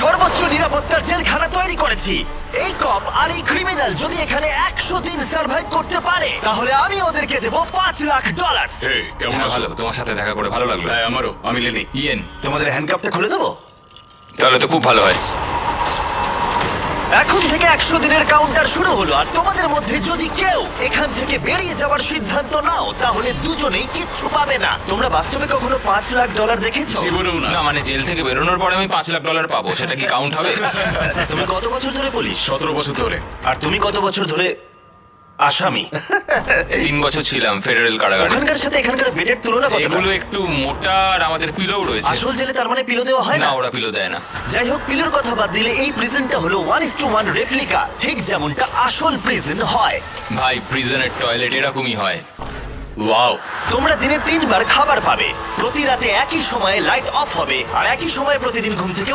সর্বোচ্চ নিরাপত্তার জেলখানা তৈরি করেছি। এই কপ আর এই ক্রিমিনাল যদি এখানে 100 দিন সার্ভাইভ করতে পারে তাহলে আমি ওদেরকে দেবো $5,00,000। এই কেমন হ্যাঁ, আছো? ভালো, তোমার সাথে দেখা করে ভালো লাগলো। হ্যাঁ আমারও। আমি লেনি। ইয়েন, তোমাদের হ্যান্ডকাপটা খুলে দেবো। তাহলে তো খুব ভালো হয়। এখন থেকে 100 দিনের কাউন্টার শুরু হলো, আর তোমাদের মধ্যে যদি কেউ এখান থেকে বেরিয়ে যাওয়ার সিদ্ধান্ত নাও তাহলে দুজনেই কিচ্ছু পাবে না। তোমরা বাস্তবে কখনো $5,00,000 দেখেছো? জীবনেও না। না মানে জেল থেকে বেরোনোর পরে আমি $5,00,000 পাবো, সেটা কি কাউন্ট হবে? তুমি কত বছর ধরে পুলিশ? 17 বছর ধরে। আর তুমি কত বছর ধরে আসামি? 3 বছর ছিলাম ফেডারেল কারাগারে। ওখানকার সাথে এখানকার বেডের তুলনা কত? এগুলো একটু মোটা আর আমাদের পিলোও রয়েছে। আসল জেলে তার মানে পিলো দেওয়া হয় না, না? ওরা পিলো দেয় না। যাই হোক, পিলোর কথা বাদ দিলে এই প্রিজনটা হলো 1:1 রেপ্লিকা, ঠিক যেমনটা আসল প্রিজন হয়। ভাই, প্রিজনের টয়লেট এরকমই হয়। ওয়াও। তোমরা দিনে 3 বার খাবার পাবে, প্রতি রাতে একই সময়ে লাইট অফ হবে, আর একই সময়ে প্রতিদিন ঘুম থেকে